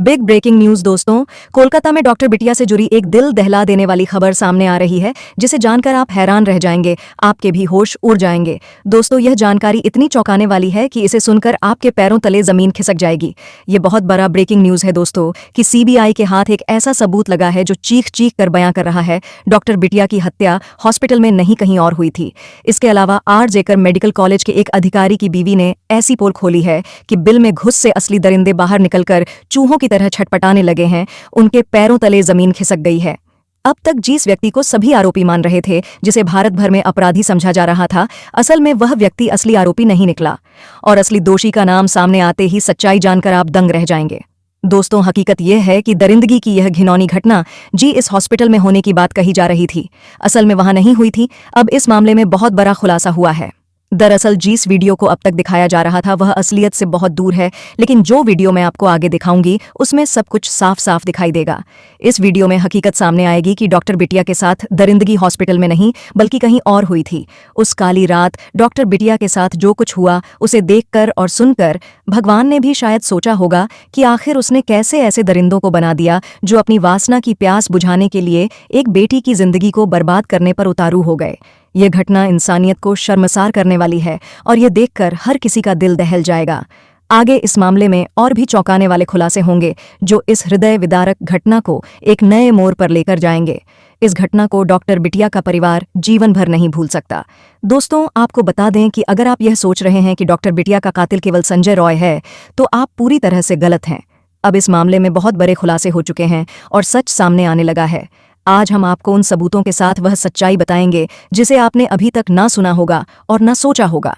Big breaking news दोस्तों, कोलकाता में doctor बिटिया से जुड़ी एक दिल दहला देने वाली खबर सामने आ रही है, जिसे जानकर आप हैरान रह जाएंगे, आपके भी होश उड़ जाएंगे। दोस्तों, यह जानकारी इतनी चौंकाने वाली है कि इसे सुनकर आपके पैरों तले जमीन खिसक जाएगी। ये बहुत बड़ा ब्रेकिंग न्यूज है दोस्तों कि सीबीआई के हाथ एक ऐसा सबूत लगा है जो चीख चीख कर बयां कर रहा है, डॉक्टर बिटिया की हत्या हॉस्पिटल में नहीं कहीं और हुई थी। इसके अलावा आर.जे.कर मेडिकल कॉलेज के एक अधिकारी की बीवी ने ऐसी पोल खोली है कि बिल में घुस से असली दरिंदे बाहर निकलकर चूहों की तरह छटपटाने लगे हैं, उनके पैरों तले जमीन खिसक गई है। अब तक जिस व्यक्ति को सभी आरोपी मान रहे थे, जिसे भारत भर में अपराधी समझा जा रहा था, असल में वह व्यक्ति असली आरोपी नहीं निकला और असली दोषी का नाम सामने आते ही सच्चाई जानकर आप दंग रह जाएंगे। दोस्तों, हकीकत यह है कि दरिंदगी की यह घिनौनी घटना इस हॉस्पिटल में होने की बात कही जा रही थी, असल में वहां नहीं हुई थी। अब इस मामले में बहुत बड़ा खुलासा हुआ है। दरअसल जिस वीडियो को अब तक दिखाया जा रहा था वह असलियत से बहुत दूर है, लेकिन जो वीडियो मैं आपको आगे दिखाऊंगी उसमें सब कुछ साफ साफ दिखाई देगा। इस वीडियो में हकीकत सामने आएगी कि डॉक्टर बिटिया के साथ दरिंदगी हॉस्पिटल में नहीं बल्कि कहीं और हुई थी। उस काली रात डॉक्टर बिटिया के साथ जो कुछ हुआ उसे देखकर और सुनकर भगवान ने भी शायद सोचा होगा कि आखिर उसने कैसे ऐसे दरिंदों को बना दिया जो अपनी वासना की प्यास बुझाने के लिए एक बेटी की जिंदगी को बर्बाद करने पर उतारू हो गए। यह घटना इंसानियत को शर्मसार करने वाली है और यह देखकर हर किसी का दिल दहल जाएगा। आगे इस मामले में और भी चौंकाने वाले खुलासे होंगे जो इस हृदय विदारक घटना को एक नए मोड़ पर लेकर जाएंगे। इस घटना को डॉक्टर बिटिया का परिवार जीवन भर नहीं भूल सकता। दोस्तों, आपको बता दें कि अगर आप यह सोच रहे हैं कि डॉक्टर बिटिया का कातिल केवल संजय रॉय है, तो आप पूरी तरह से गलत हैं। अब इस मामले में बहुत बड़े खुलासे हो चुके हैं और सच सामने आने लगा है। आज हम आपको उन सबूतों के साथ वह सच्चाई बताएंगे जिसे आपने अभी तक ना सुना होगा और ना सोचा होगा।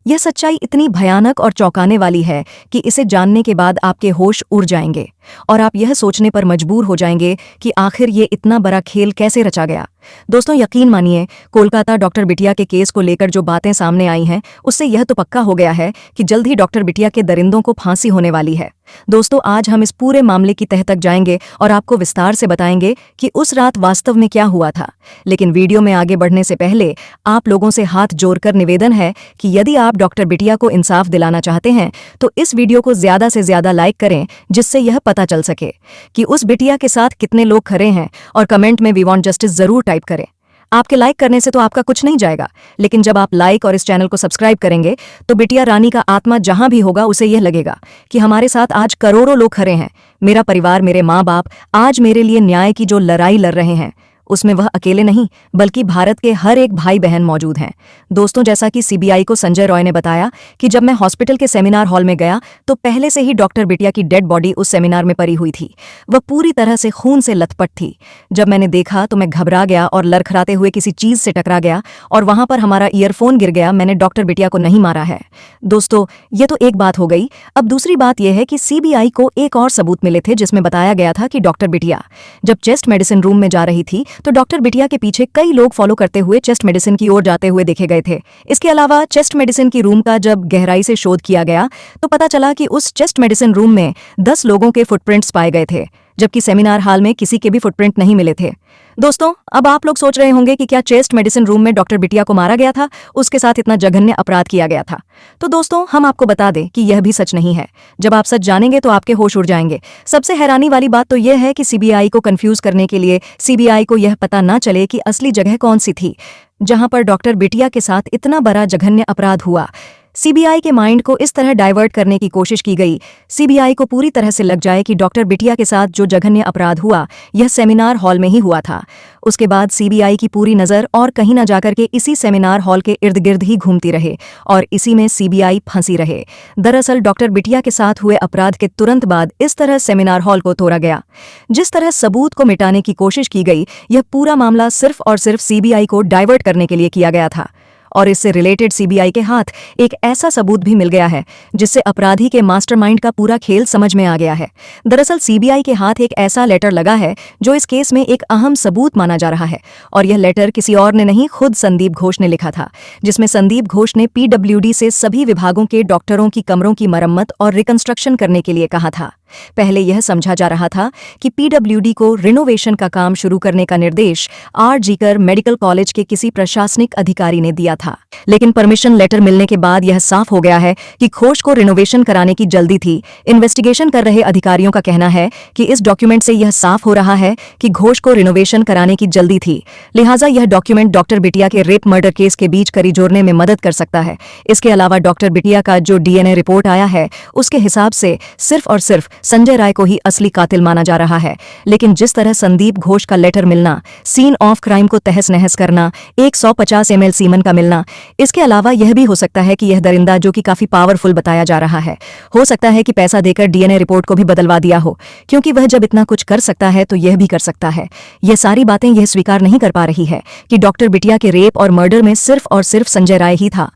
यह सच्चाई इतनी भयानक और चौंकाने वाली है कि इसे जानने के बाद आपके होश उड़ जाएंगे और आप यह सोचने पर मजबूर हो जाएंगे कि आखिर ये इतना बड़ा खेल कैसे रचा गया। दोस्तों, यकीन मानिए, कोलकाता डॉक्टर बिटिया के केस को लेकर जो बातें सामने आई हैं उससे यह तो पक्का हो गया है कि जल्द ही डॉक्टर बिटिया के दरिंदों को फांसी होने वाली है। दोस्तों, आज हम इस पूरे मामले की तह तक जाएंगे और आपको विस्तार से बताएंगे कि उस रात वास्तव में क्या हुआ था। लेकिन वीडियो में आगे बढ़ने से पहले आप लोगों से हाथ जोड़कर निवेदन है कि यदि आप डॉक्टर बिटिया को इंसाफ दिलाना चाहते हैं तो इस वीडियो को ज्यादा से ज्यादा लाइक करें, जिससे यह पता चल सके कि उस बिटिया के साथ कितने लोग खड़े हैं, और कमेंट में वी वांट जस्टिस जरूर टाइप करें। आपके लाइक करने से तो आपका कुछ नहीं जाएगा, लेकिन जब आप लाइक और इस चैनल को सब्सक्राइब करेंगे तो बिटिया रानी का आत्मा जहां भी होगा उसे यह लगेगा कि हमारे साथ आज करोड़ों लोग खड़े हैं। मेरा परिवार, मेरे माँ बाप आज मेरे लिए न्याय की जो लड़ाई लड़ रहे हैं उसमें वह अकेले नहीं बल्कि भारत के हर एक भाई बहन मौजूद हैं। दोस्तों, जैसा कि सीबीआई को संजय रॉय ने बताया कि जब मैं हॉस्पिटल के सेमिनार हॉल में गया तो पहले से ही डॉक्टर बिटिया की डेड बॉडी उस सेमिनार में पड़ी हुई थी। वह पूरी तरह से खून से लथपथ थी। जब मैंने देखा तो मैं घबरा गया और लड़खड़ाते हुए किसी चीज से टकरा गया और वहां पर हमारा ईयरफोन गिर गया। मैंने डॉक्टर बिटिया को नहीं मारा है। दोस्तों, ये तो एक बात हो गई। अब दूसरी बात यह है कि सीबीआई को एक और सबूत मिले थे जिसमें बताया गया था कि डॉक्टर बिटिया जब चेस्ट मेडिसिन रूम में जा रही थी तो डॉक्टर बिटिया के पीछे कई लोग फॉलो करते हुए चेस्ट मेडिसिन की ओर जाते हुए देखे गए थे। इसके अलावा चेस्ट मेडिसिन की रूम का जब गहराई से शोध किया गया तो पता चला कि उस चेस्ट मेडिसिन रूम में 10 लोगों के फुटप्रिंट्स पाए गए थे, जबकि सेमिनार हॉल में किसी के भी फुटप्रिंट नहीं मिले थे। दोस्तों, अब आप लोग सोच रहे होंगे कि क्या चेस्ट मेडिसिन रूम में डॉक्टर बिटिया को मारा गया था, उसके साथ इतना जघन्य अपराध किया गया था? तो दोस्तों, हम आपको बता दें कि यह भी सच नहीं है। जब आप सच जानेंगे तो आपके होश उड़ जाएंगे। सबसे हैरानी वाली बात तो यह है कि सीबीआई को कंफ्यूज करने के लिए सीबीआई को यह पता ना चले कि असली जगह कौन सी थी जहां पर डॉक्टर बिटिया के साथ इतना बड़ा जघन्य अपराध हुआ। सीबीआई के माइंड को इस तरह डाइवर्ट करने की कोशिश की गई, सीबीआई को पूरी तरह से लग जाए कि डॉक्टर बिटिया के साथ जो जघन्य अपराध हुआ यह सेमिनार हॉल में ही हुआ था। उसके बाद सीबीआई की पूरी नज़र और कहीं न जाकर के इसी सेमिनार हॉल के इर्द गिर्द ही घूमती रहे और इसी में सीबीआई फंसी रहे। दरअसल डॉक्टर बिटिया के साथ हुए अपराध के तुरंत बाद इस तरह सेमिनार हॉल को तोड़ा गया। जिस तरह सबूत को मिटाने की कोशिश की गई, यह पूरा मामला सिर्फ और सिर्फ सीबीआई को डाइवर्ट करने के लिए किया गया था। और इससे रिलेटेड सीबीआई के हाथ एक ऐसा सबूत भी मिल गया है जिससे अपराधी के मास्टरमाइंड का पूरा खेल समझ में आ गया है। दरअसल सीबीआई के हाथ एक ऐसा लेटर लगा है जो इस केस में एक अहम सबूत माना जा रहा है, और यह लेटर किसी और ने नहीं, खुद संदीप घोष ने लिखा था, जिसमें संदीप घोष ने पीडब्ल्यूडी से सभी विभागों के डॉक्टरों की कमरों की मरम्मत और रिकंस्ट्रक्शन करने के लिए कहा था। पहले यह समझा जा रहा था कि पीडब्ल्यूडी को रिनोवेशन का काम शुरू करने का निर्देश आर जीकर मेडिकल कॉलेज के किसी प्रशासनिक अधिकारी ने दिया था, लेकिन परमिशन लेटर मिलने के बाद यह साफ हो गया है कि घोष को रिनोवेशन कराने की जल्दी थी। इन्वेस्टिगेशन कर रहे अधिकारियों का कहना है कि इस डॉक्यूमेंट से यह साफ हो रहा है कि घोष को रिनोवेशन कराने की जल्दी थी, लिहाजा यह डॉक्यूमेंट डॉक्टर बिटिया के रेप मर्डर केस के बीच कड़ी जोड़ने में मदद कर सकता है। इसके अलावा डॉक्टर बिटिया का जो डीएनए रिपोर्ट आया है उसके हिसाब से सिर्फ और सिर्फ संजय राय को ही असली कातिल माना जा रहा है। लेकिन जिस तरह संदीप घोष का लेटर मिलना, सीन ऑफ क्राइम को तहस नहस करना, 150 ml सीमन का मिलना, इसके अलावा यह भी हो सकता है कि यह दरिंदा जो कि काफी पावरफुल बताया जा रहा है, हो सकता है कि पैसा देकर डीएनए रिपोर्ट को भी बदलवा दिया हो, क्योंकि वह जब इतना कुछ कर सकता है तो यह भी कर सकता है। यह सारी बातें यह स्वीकार नहीं कर पा रही है कि डॉक्टर बिटिया के रेप और मर्डर में सिर्फ और सिर्फ संजय राय ही था।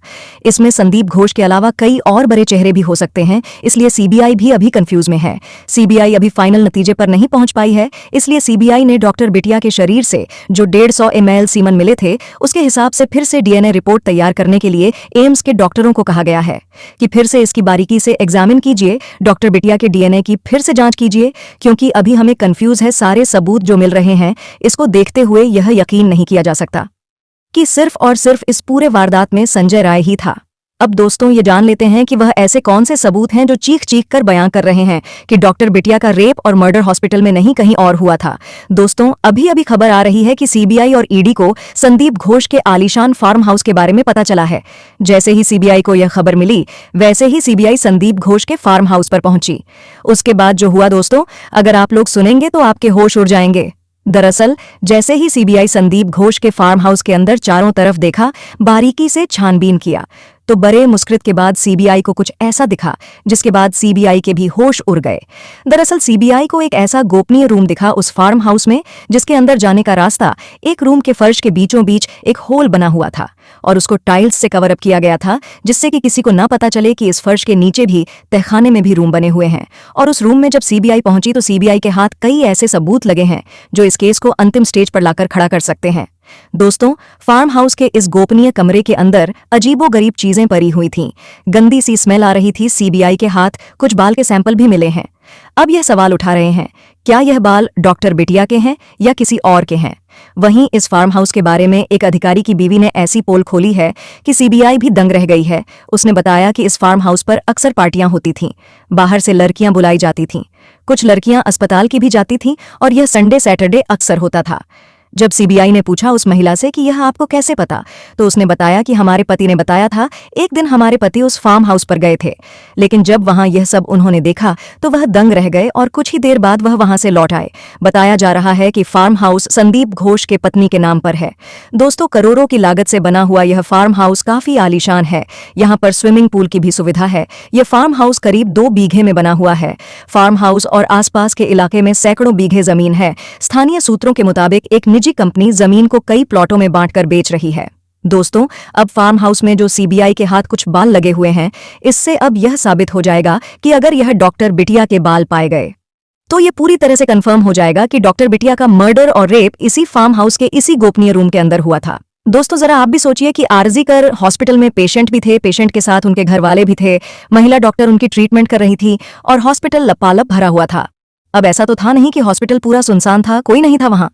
इसमें संदीप घोष के अलावा कई और बड़े चेहरे भी हो सकते हैं, इसलिए सीबीआई भी अभी कंफ्यूज में है। सीबीआई अभी फाइनल नतीजे पर नहीं पहुंच पाई है, इसलिए सीबीआई ने डॉक्टर बिटिया के शरीर से जो 150 ml सीमन मिले थे उसके हिसाब से फिर से डीएनए रिपोर्ट तैयार करने के लिए एम्स के डॉक्टरों को कहा गया है कि फिर से इसकी बारीकी से एग्जामिन कीजिए, डॉक्टर बिटिया के डीएनए की फिर से जांच कीजिए, क्योंकि अभी हमें कंफ्यूज है। सारे सबूत जो मिल रहे हैं इसको देखते हुए यह यकीन नहीं किया जा सकता कि सिर्फ और सिर्फ इस पूरे वारदात में संजय राय ही था। अब दोस्तों ये जान लेते हैं कि वह ऐसे कौन से सबूत हैं जो चीख चीख कर बयां कर रहे हैं कि डॉक्टर बिटिया का रेप और मर्डर हॉस्पिटल में नहीं कहीं और हुआ था। दोस्तों अभी खबर आ रही है कि सीबीआई और ईडी को संदीप घोष के आलीशान फार्म हाउस के बारे में पता चला है। जैसे ही सीबीआई को यह खबर मिली वैसे ही सीबीआई संदीप घोष के फार्म हाउस पर पहुंची। उसके बाद जो हुआ दोस्तों, अगर आप लोग सुनेंगे तो आपके होश उड़ जाएंगे। दरअसल जैसे ही सीबीआई संदीप घोष के फार्म हाउस के अंदर चारों तरफ देखा, बारीकी से छानबीन किया, तो बड़े मुस्कुराहट के बाद सीबीआई को कुछ ऐसा दिखा जिसके बाद सीबीआई के भी होश उड़ गए। दरअसल सीबीआई को एक ऐसा गोपनीय रूम दिखा उस फार्म हाउस में जिसके अंदर जाने का रास्ता एक रूम के फर्श के बीचों बीच एक होल बना हुआ था और उसको टाइल्स से कवर अप किया गया था, जिससे कि किसी को ना पता चले कि इस फर्श के नीचे भी तहखाने में भी रूम बने हुए हैं। और उस रूम में जब सीबीआई पहुंची तो सीबीआई के हाथ कई ऐसे सबूत लगे हैं जो इस केस को अंतिम स्टेज पर लाकर खड़ा कर सकते हैं। दोस्तों फार्म हाउस के इस गोपनीय कमरे के अंदर अजीबोगरीब चीजें पड़ी हुई थीं। गंदी सी स्मेल आ रही थी। सीबीआई के हाथ कुछ बाल के सैंपल भी मिले हैं। अब यह सवाल उठा रहे हैं, क्या यह बाल डॉक्टर बिटिया के हैं या किसी और के हैं? वहीं इस फार्म हाउस के बारे में एक अधिकारी की बीवी ने ऐसी पोल खोली है कि सीबीआई भी दंग रह गई है। उसने बताया कि इस फार्म हाउस पर अक्सर पार्टियां होती थीं, बाहर से लड़कियां बुलाई जाती थीं, कुछ लड़कियां अस्पताल की भी जाती थीं और यह संडे सैटरडे अक्सर होता था। जब सीबीआई ने पूछा उस महिला से कि यह आपको कैसे पता, तो उसने बताया कि हमारे पति ने बताया था। एक दिन हमारे पति उस फार्म हाउस पर गए थे, लेकिन जब वहां यह सब उन्होंने देखा तो वह दंग रह गए और कुछ ही देर बाद वह वहां से लौट आए। बताया जा रहा है कि फार्म हाउस संदीप घोष के पत्नी के नाम पर है। दोस्तों करोड़ों की लागत से बना हुआ यह फार्म हाउस काफी आलीशान है। यहाँ पर स्विमिंग पूल की भी सुविधा है। यह फार्म हाउस करीब 2 बीघे में बना हुआ है। फार्म हाउस और आसपास के इलाके में सैकड़ों बीघे जमीन है। स्थानीय सूत्रों के मुताबिक एक निजी कंपनी जमीन को कई प्लॉटों में बांटकर बेच रही है। दोस्तों अब फार्म हाउस में जो सीबीआई के हाथ कुछ बाल लगे हुए हैं, इससे अब यह साबित हो जाएगा कि अगर यह डॉक्टर बिटिया के बाल पाए गए तो यह पूरी तरह से कंफर्म हो जाएगा कि डॉक्टर बिटिया का मर्डर और रेप इसी फार्म हाउस के इसी गोपनीय रूम के अंदर हुआ था। दोस्तों जरा आप भी सोचिए कि आरजी कर हॉस्पिटल में पेशेंट भी थे, पेशेंट के साथ उनके घर वाले भी थे, महिला डॉक्टर उनकी ट्रीटमेंट कर रही थी और हॉस्पिटल लपालप भरा हुआ था। अब ऐसा तो था नहीं कि हॉस्पिटल पूरा सुनसान था, कोई नहीं था वहां।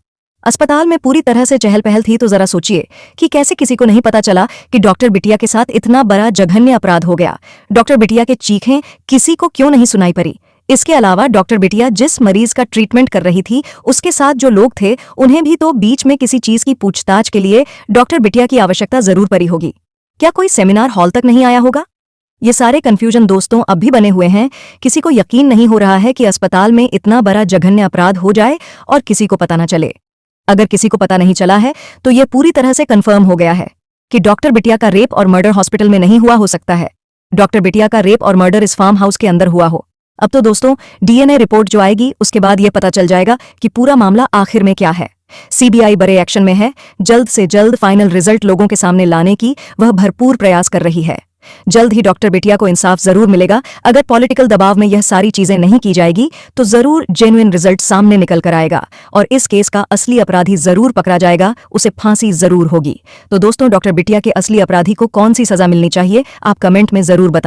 अस्पताल में पूरी तरह से चहल पहल थी। तो जरा सोचिए कि कैसे किसी को नहीं पता चला कि डॉक्टर बिटिया के साथ इतना बड़ा जघन्य अपराध हो गया। डॉक्टर बिटिया के चीखें किसी को क्यों नहीं सुनाई पड़ी? इसके अलावा डॉक्टर बिटिया जिस मरीज का ट्रीटमेंट कर रही थी उसके साथ जो लोग थे उन्हें भी तो बीच में किसी चीज की पूछताछ के लिए डॉक्टर बिटिया की आवश्यकता जरूर पड़ी होगी। क्या कोई सेमिनार हॉल तक नहीं आया होगा? ये सारे कंफ्यूजन दोस्तों अब भी बने हुए हैं। किसी को यकीन नहीं हो रहा है कि अस्पताल में इतना बड़ा जघन्य अपराध हो जाए और किसी को पता न चले। अगर किसी को पता नहीं चला है तो यह पूरी तरह से कंफर्म हो गया है कि डॉक्टर बिटिया का रेप और मर्डर हॉस्पिटल में नहीं हुआ। हो सकता है डॉक्टर बिटिया का रेप और मर्डर इस फार्म हाउस के अंदर हुआ हो। अब तो दोस्तों डीएनए रिपोर्ट जो आएगी उसके बाद यह पता चल जाएगा कि पूरा मामला आखिर में क्या है। सीबीआई बड़े एक्शन में है। जल्द से जल्द फाइनल रिजल्ट लोगों के सामने लाने की वह भरपूर प्रयास कर रही है। जल्द ही डॉक्टर बिटिया को इंसाफ जरूर मिलेगा। अगर पॉलिटिकल दबाव में यह सारी चीजें नहीं की जाएगी तो जरूर जेन्युइन रिजल्ट सामने निकल कर आएगा और इस केस का असली अपराधी जरूर पकड़ा जाएगा, उसे फांसी जरूर होगी। तो दोस्तों डॉक्टर बिटिया के असली अपराधी को कौन सी सजा मिलनी चाहिए आप कमेंट में जरूर बताएं।